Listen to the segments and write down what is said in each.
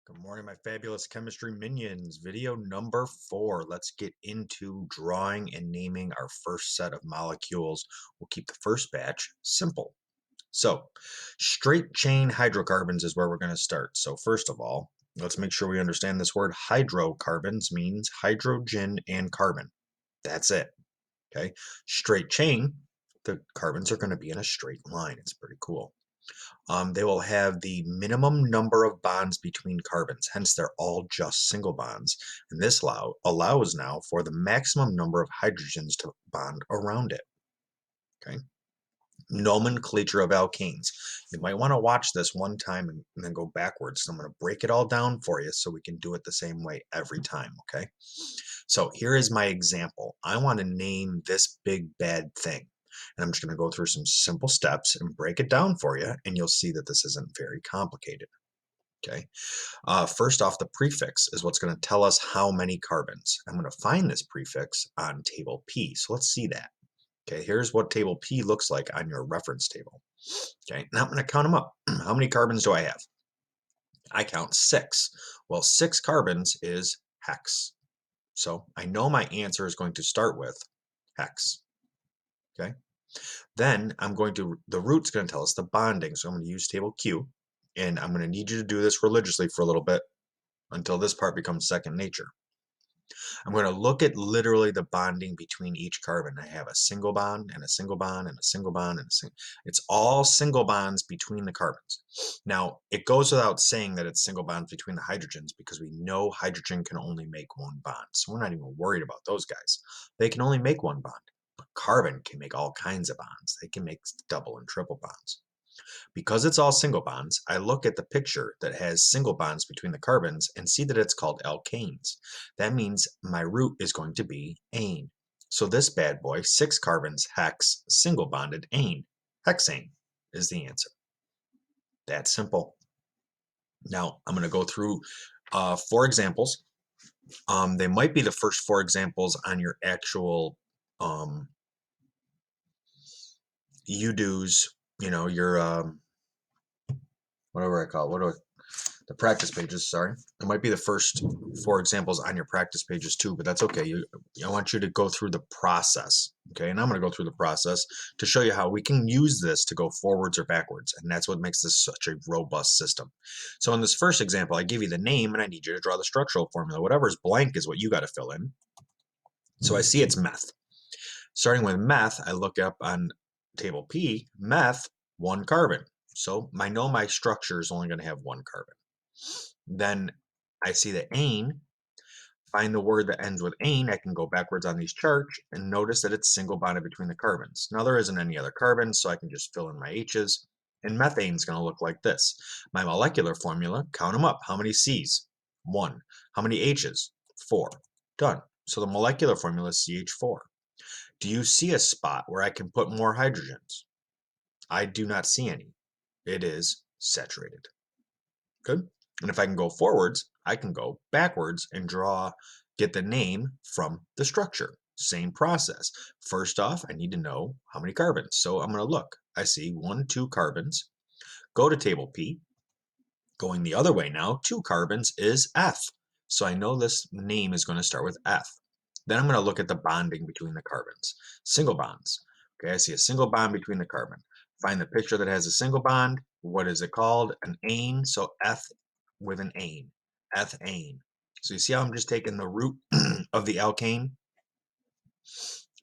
Good morning, my fabulous chemistry minions. Video number 4. Let's get into drawing and naming our first set of molecules. We'll keep the first batch simple. So, straight chain hydrocarbons is where we're going to start. So, first of all, let's make sure we understand this word. Hydrocarbons means hydrogen and carbon. That's it. Okay. Straight chain, the carbons are going to be in a straight line. It's pretty cool. They will have the minimum number of bonds between carbons, hence they're all just single bonds. And this allows now for the maximum number of hydrogens to bond around it. Okay. Nomenclature of alkanes. You might want to watch this one time and then go backwards. So I'm going to break it all down for you so we can do it the same way every time. Okay. So here is my example. I want to name this big bad thing. And I'm just going to go through some simple steps and break it down for you, and you'll see that this isn't very complicated. Okay. First off, the prefix is what's going to tell us how many carbons. I'm going to find this prefix on table P. So let's see that. Okay, here's what table P looks like on your reference table. Okay, now I'm going to count them up. How many carbons do I have? I count 6. Well, 6 carbons is hex. So I know my answer is going to start with hex. Okay. Then the root's going to tell us the bonding. So I'm going to use table Q, and I'm going to need you to do this religiously for a little bit until this part becomes second nature. I'm going to look at literally the bonding between each carbon. I have a single bond and a single bond and a single bond and a single. It's all single bonds between the carbons. Now, it goes without saying that it's single bonds between the hydrogens because we know hydrogen can only make one bond. So we're not even worried about those guys. They can only make one bond. But carbon can make all kinds of bonds. They can make double and triple bonds. Because it's all single bonds, I look at the picture that has single bonds between the carbons and see that it's called alkanes. That means my root is going to be ane. So this bad boy, 6 carbons, hex, single bonded ane. Hexane is the answer. That's simple. Now I'm going to go through 4 examples. They might be the first 4 examples on your actual UDOs, your whatever I call it, the practice pages, sorry. It might be the first 4 examples on your practice pages too, but that's okay. I want you to go through the process, okay? And I'm going to go through the process to show you how we can use this to go forwards or backwards, and that's what makes this such a robust system. So in this first example, I give you the name, and I need you to draw the structural formula. Whatever is blank is what you got to fill in. So I see it's meth. Starting with meth, I look up on table P, meth, 1 carbon. So I know my structure is only going to have 1 carbon. Then I see the ane, find the word that ends with ane. I can go backwards on these charts and notice that it's single bonded between the carbons. Now there isn't any other carbons, so I can just fill in my H's. And methane is going to look like this. My molecular formula, count them up. How many C's? 1. How many H's? 4. Done. So the molecular formula is CH4. Do you see a spot where I can put more hydrogens? I do not see any. It is saturated. Good. And if I can go forwards, I can go backwards and get the name from the structure. Same process. First off, I need to know how many carbons. So I'm going to look. I see 1, 2 carbons. Go to table P. Going the other way now, 2 carbons is F. So I know this name is going to start with F. Then I'm going to look at the bonding between the carbons. Single bonds. Okay, I see a single bond between the carbon. Find the picture that has a single bond. What is it called? An ane. So F with an ane. Ethane. So you see how I'm just taking the root of the alkane,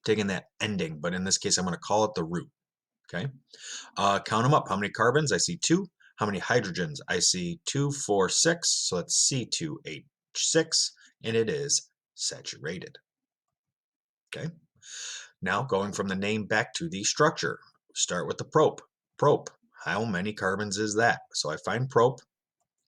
taking that ending, but in this case, I'm going to call it the root. Okay. Count them up. How many carbons? I see 2. How many hydrogens? I see 2, 4, 6. So let's C2H6, and it is saturated. Okay. Now going from the name back to the structure. Start with the prop. Prop. How many carbons is that? So I find prop.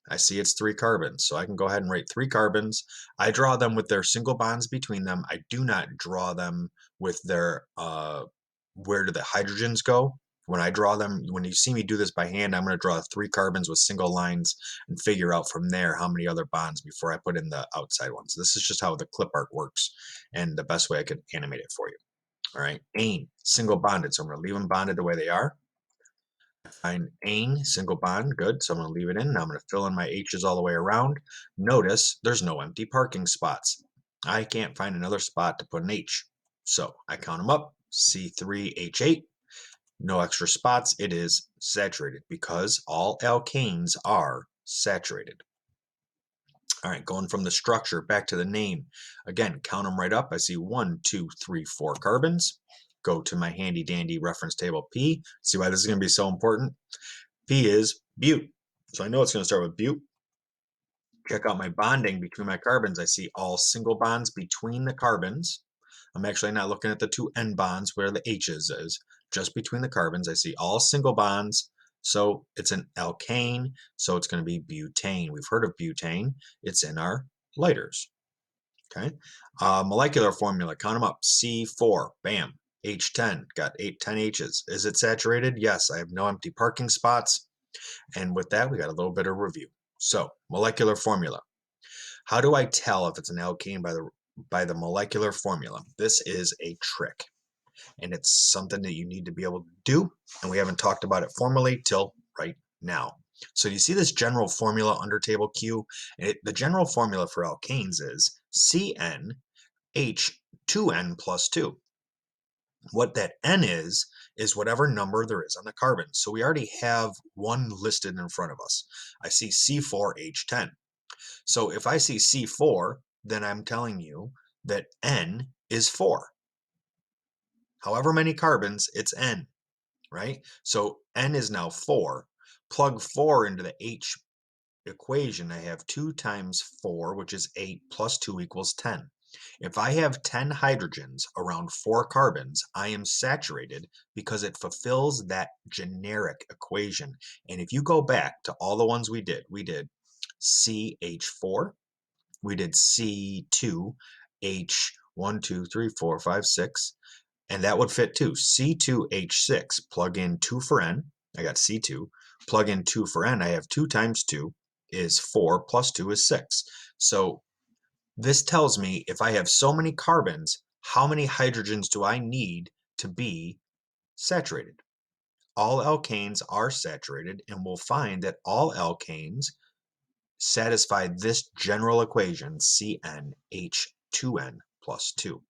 I see it's 3 carbons, so I can go ahead and write 3 carbons. I draw them with their single bonds between them. I do not draw them with their, where do the hydrogens go? When I draw them, when you see me do this by hand, I'm going to draw 3 carbons with single lines and figure out from there how many other bonds before I put in the outside ones. This is just how the clip art works and the best way I could animate it for you. All right, ane, single bonded, so I'm going to leave them bonded the way they are. Find ane, single bond, good. So I'm going to leave it in. Now I'm going to fill in my H's all the way around. Notice there's no empty parking spots. I can't find another spot to put an H. So I count them up, C3H8, no extra spots. It is saturated because all alkanes are saturated. All right, going from the structure back to the name. Again, count them right up. I see 1, 2, 3, 4 carbons. Go to my handy dandy reference table P. See why this is going to be so important? P is bute. So I know it's going to start with bute. Check out my bonding between my carbons. I see all single bonds between the carbons. I'm actually not looking at the two N bonds where the H's is, just between the carbons. I see all single bonds. So it's an alkane, so it's going to be butane. We've heard of butane. It's in our lighters. Okay. Molecular formula, count them up. C4, bam. H10, got 10 H's. Is it saturated? Yes, I have no empty parking spots. And with that, we got a little bit of review. So, molecular formula. How do I tell if it's an alkane by the molecular formula? This is a trick, and it's something that you need to be able to do, and we haven't talked about it formally till right now. So you see this general formula under table Q? The general formula for alkanes is CnH2n plus 2. What that N is whatever number there is on the carbon. So we already have one listed in front of us. I see C4H10. So if I see C4, then I'm telling you that N is 4. However many carbons, it's N, right? So N is now 4. Plug 4 into the H equation. I have 2 times 4, which is 8, plus 2 equals 10. If I have 10 hydrogens around 4 carbons, I am saturated because it fulfills that generic equation. And if you go back to all the ones we did CH4, we did C2H1, 2, 3, 4, 5, 6, and that would fit too. C2H6, plug in 2 for N, I got C2, plug in 2 for N, I have 2 times 2 is 4, plus 2 is 6. So this tells me if I have so many carbons, how many hydrogens do I need to be saturated? All alkanes are saturated, and we'll find that all alkanes satisfy this general equation, CnH2n plus 2.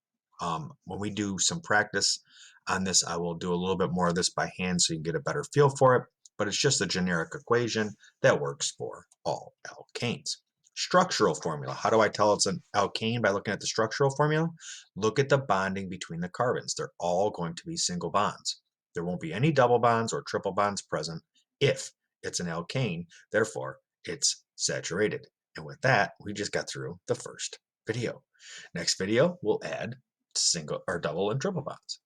When we do some practice on this, I will do a little bit more of this by hand so you can get a better feel for it, but it's just a generic equation that works for all alkanes. Structural formula. How do I tell it's an alkane? By looking at the structural formula. Look at the bonding between the carbons. They're all going to be single bonds. There won't be any double bonds or triple bonds present if it's an alkane. Therefore, it's saturated. And with that, we just got through the first video. Next video, we'll add single or double and triple bonds.